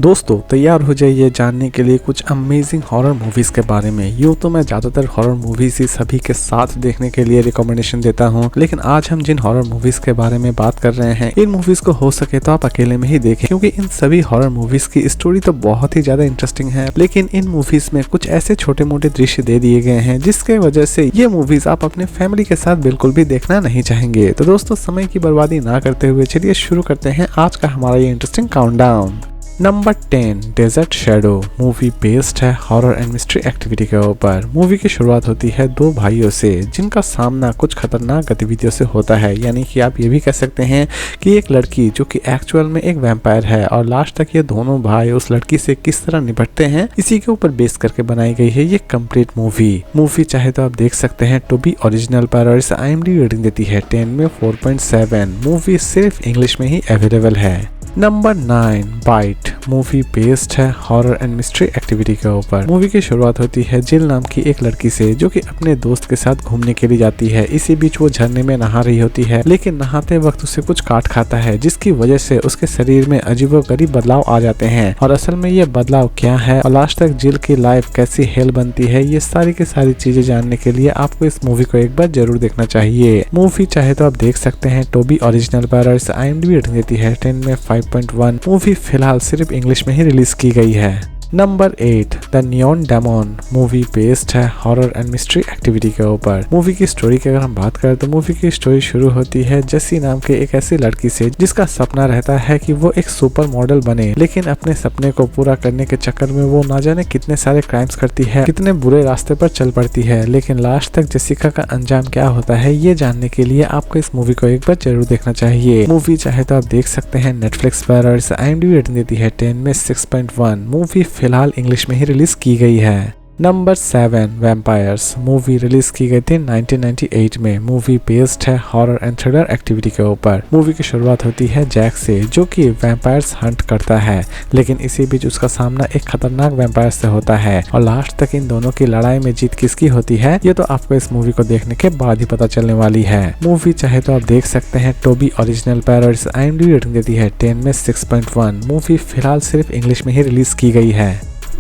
दोस्तों तैयार हो जाइए जानने के लिए कुछ अमेजिंग हॉरर मूवीज के बारे में। यूँ तो मैं ज्यादातर हॉरर मूवीज ही सभी के साथ देखने के लिए रिकमेंडेशन देता हूँ, लेकिन आज हम जिन हॉरर मूवीज के बारे में बात कर रहे हैं इन मूवीज को हो सके तो आप अकेले में ही देखें, क्योंकि इन सभी हॉरर मूवीज की स्टोरी तो बहुत ही ज्यादा इंटरेस्टिंग है, लेकिन इन मूवीज में कुछ ऐसे छोटे मोटे दृश्य दे दिए गए हैं जिसके वजह से ये मूवीज आप अपने फैमिली के साथ बिल्कुल भी देखना नहीं चाहेंगे। तो दोस्तों समय की बर्बादी ना करते हुए चलिए शुरू करते हैं आज का हमारा ये interesting countdown. Number 10 desert shadow movie based है हॉरर एंड मिस्ट्री एक्टिविटी के ऊपर। मूवी की शुरुआत होती है दो भाइयों से जिनका सामना कुछ खतरनाक गतिविधियों से होता है, यानी कि आप ये भी कह सकते हैं कि एक लड़की जो कि एक्चुअल में एक वैम्पायर है और लास्ट तक ये दोनों भाई उस लड़की से किस तरह निपटते हैं इसी के ऊपर बेस करके बनाई गई है ये कंप्लीट मूवी चाहे तो आप देख सकते हैं टोबी ओरिजिनल पर और इस IMDb रेटिंग देती है 10 में 4.7। मूवी सिर्फ इंग्लिश में ही अवेलेबल है। नंबर 9 बाइट मूवी बेस्ड है हॉरर एंड मिस्ट्री एक्टिविटी के ऊपर। मूवी की शुरुआत होती है जिल नाम की एक लड़की से जो कि अपने दोस्त के साथ घूमने के लिए जाती है। इसी बीच वो झरने में नहा रही होती है, लेकिन नहाते वक्त उसे कुछ काट खाता है जिसकी वजह से उसके शरीर में अजीबोगरीब बदलाव आ जाते हैं। और असल में ये बदलाव क्या है और लास्ट तक जिल की लाइफ कैसी हेल बनती है, ये सारी की सारी चीजें जानने के लिए आपको इस मूवी को एक बार जरूर देखना चाहिए। मूवी चाहे तो आप देख सकते हैं टोबी ओरिजिनल पर और इस IMDb रेटिंग देती है 10 में 5.1। मूवी फिलहाल सिर्फ इंग्लिश में ही रिलीज की गई है। Number 8 the neon demon movie based है हॉरर एंड मिस्ट्री एक्टिविटी के ऊपर। मूवी की स्टोरी की अगर हम बात करें तो मूवी की स्टोरी शुरू होती है जेसी नाम के एक ऐसी लड़की से जिसका सपना रहता है कि वो एक सुपर मॉडल बने, लेकिन अपने सपने को पूरा करने के चक्कर में वो ना जाने कितने सारे क्राइम्स करती है, कितने बुरे रास्ते पर चल पड़ती है, लेकिन लास्ट तक जेसिका का अंजाम क्या होता है ये जानने के लिए आपको इस मूवी को एक बार जरूर देखना चाहिए। मूवी चाहे तो आप देख सकते हैं नेटफ्लिक्स पर और इस IMDb रेटिंग देती है 10 में 6.1। मूवी फिलहाल इंग्लिश में ही रिलीज की गई है। नंबर 7 वैम्पायर्स मूवी रिलीज की गई थी 1998 में। मूवी बेस्ड है हॉरर एंड थ्रिलर एक्टिविटी के ऊपर। मूवी की शुरुआत होती है जैक से जो कि वैम्पायर्स हंट करता है, लेकिन इसी बीच उसका सामना एक खतरनाक वैम्पायर से होता है और लास्ट तक इन दोनों की लड़ाई में जीत किसकी होती है ये तो आपको इस मूवी को देखने के बाद ही पता चलने वाली है। मूवी चाहे तो आप देख सकते हैं टोबी ओरिजिनल पर और इस IMDb रेटिंग देती है 10 में 6.1। मूवी फिलहाल सिर्फ इंग्लिश में ही रिलीज की गई है।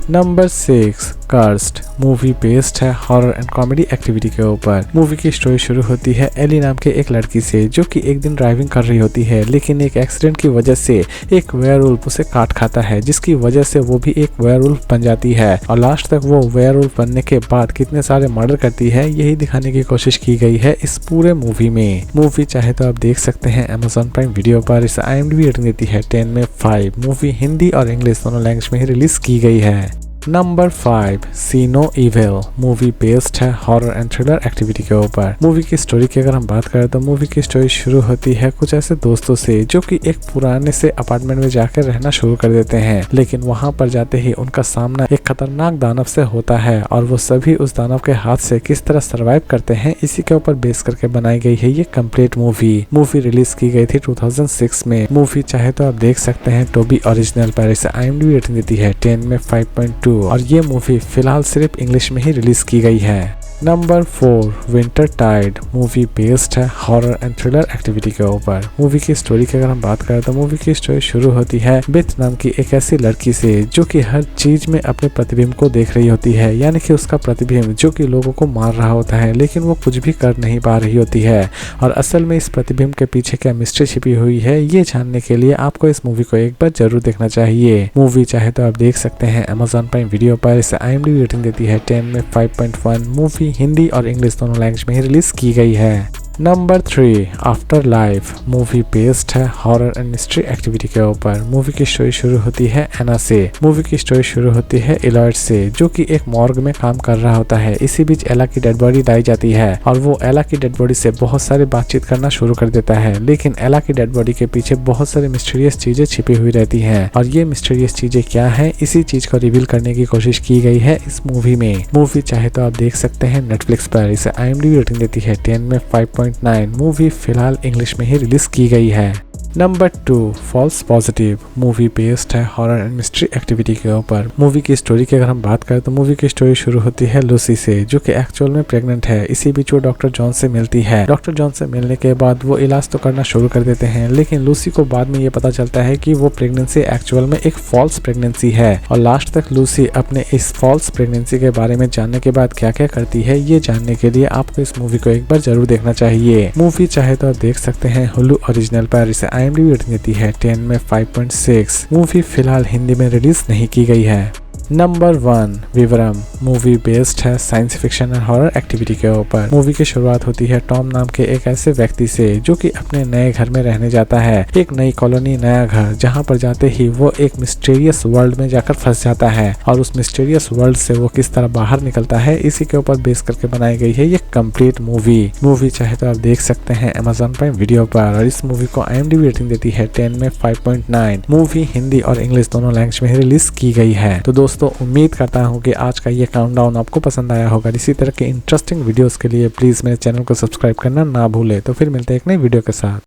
नंबर 6 कर्स्ड मूवी बेस्ड है हॉरर एंड कॉमेडी एक्टिविटी के ऊपर। मूवी की स्टोरी शुरू होती है एली नाम के एक लड़की से जो कि एक दिन ड्राइविंग कर रही होती है, लेकिन एक एक्सीडेंट की वजह से एक वेयरवुल्फ उसे काट खाता है जिसकी वजह से वो भी एक वेयरवुल्फ बन जाती है और लास्ट तक वो वेयरवुल्फ बनने के बाद कितने सारे मर्डर करती है यही दिखाने की कोशिश की गई है इस पूरे मूवी में। मूवी चाहे तो आप देख सकते हैं Amazon प्राइम वीडियो पर। इस IMDb रेटिंग देती है 10 में 5। मूवी हिंदी और इंग्लिश दोनों लैंग्वेज में ही रिलीज की गई है। नंबर 5 सी नो इविल मूवी बेस्ड है हॉरर एंड थ्रिलर एक्टिविटी के ऊपर। मूवी की स्टोरी की अगर हम बात करें तो मूवी की स्टोरी शुरू होती है कुछ ऐसे दोस्तों से जो कि एक पुराने से अपार्टमेंट में जाकर रहना शुरू कर देते हैं, लेकिन वहां पर जाते ही उनका सामना एक खतरनाक दानव से होता है और वो सभी उस दानव के हाथ से किस तरह सर्वाइव करते हैं इसी के ऊपर बेस करके बनाई गई है ये कंप्लीट मूवी रिलीज की गई थी 2006 में। मूवी चाहे तो आप देख सकते हैं टोबी ओरिजिनल पर। इसे IMDb रेटिंग देती है 10 में 5.2 और ये मूवी फिलहाल सिर्फ इंग्लिश में ही रिलीज की गई है। Number 4 winter tide movie based है हॉरर एंड थ्रिलर एक्टिविटी के ऊपर। मूवी की स्टोरी की अगर हम बात करें तो मूवी की स्टोरी शुरू होती है बेथ नाम की एक ऐसी लड़की से जो कि हर चीज में अपने प्रतिबिंब को देख रही होती है, यानी कि उसका प्रतिबिंब जो कि लोगों को मार रहा होता है लेकिन वो कुछ भी कर नहीं पा रही होती है और असल में इस प्रतिबिंब के पीछे क्या मिस्ट्री छिपी हुई है ये जानने के लिए आपको इस मूवी को एक बार जरूर देखना चाहिए। मूवी चाहे तो आप देख सकते हैं Amazon प्राइम वीडियो पर। इसे IMDb रेटिंग देती है 10 में 5.1। मूवी हिंदी और इंग्लिश दोनों लैंग्वेज में ही रिलीज की गई है। Number 3 after life movie based है हॉरर एंड मिस्ट्री एक्टिविटी के ऊपर। मूवी की स्टोरी शुरू होती है एना से। मूवी की स्टोरी शुरू होती है इलॉयड से जो कि एक मॉर्ग में काम कर रहा होता है। इसी बीच एला की डेड बॉडी लाई जाती है और वो एला की डेड बॉडी से बहुत सारे बातचीत करना शुरू कर देता है, लेकिन एला की डेड बॉडी के पीछे बहुत सारी मिस्टीरियस चीजें छिपी हुई रहती हैं और ये मिस्टीरियस चीजें क्या है इसी चीज को रिवील करने की कोशिश की गई है इस मूवी में। मूवी चाहे तो आप देख सकते हैं नेटफ्लिक्स पर। इसे IMDb रेटिंग देती है 10 में 5.9। मूवी फिलहाल इंग्लिश में ही रिलीज की गई है। Number 2, false positive. Movie based है हॉरर एंड मिस्ट्री एक्टिविटी के ऊपर। मूवी की स्टोरी की अगर हम बात करें तो मूवी की स्टोरी शुरू होती है लूसी से, जो कि एक्चुअल में प्रेग्नेंट है। इसी बीच वो डॉक्टर जॉन से मिलती है। डॉक्टर जॉन से मिलने के बाद वो इलाज तो करना शुरू कर देते हैं, लेकिन लूसी को बाद में ये पता चलता है कि वो प्रेगनेंसी एक्चुअल में एक फॉल्स प्रेगनेंसी है। और लास्ट तक लूसी अपने इस फॉल्स प्रेगनेंसी के बारे में जानने के बाद क्या क्या करती है, ये जानने के लिए आपको इस मूवी को एक बार जरूर देखना चाहिए। मूवी चाहे तो आप देख सकते हैं हुलू ओरिजिनल पर। इसे IMDb रेटिंग देती है 10 में 5.6। मूवी फिलहाल हिंदी में रिलीज नहीं की गई है। नंबर 1, विवरम। मूवी बेस्ड है साइंस फिक्शन और हॉरर एक्टिविटी के ऊपर। मूवी की शुरुआत होती है टॉम नाम के एक ऐसे व्यक्ति से, जो कि अपने नए घर में रहने जाता है। एक नई कॉलोनी, नया घर, जहां पर जाते ही वो एक मिस्टीरियस वर्ल्ड में जाकर फंस जाता है। और उस मिस्टीरियस वर्ल्ड से वो किस तरह बाहर निकलता है, इसी के ऊपर बेस करके बनाई गई है ये कंप्लीट मूवी चाहे तो आप देख सकते हैं Amazon प्राइम वीडियो पर। और इस मूवी को IMDb रेटिंग देती है 10 में 5.9। मूवी हिंदी और इंग्लिश दोनों लैंग्वेज में रिलीज की गई है। तो दोस्तों उम्मीद करता हूँ कि आज का ये काउंटडाउन आपको पसंद आया होगा। इसी तरह के इंटरेस्टिंग वीडियोस के लिए प्लीज मेरे चैनल को सब्सक्राइब करना ना भूले। तो फिर मिलते हैं एक नई वीडियो के साथ।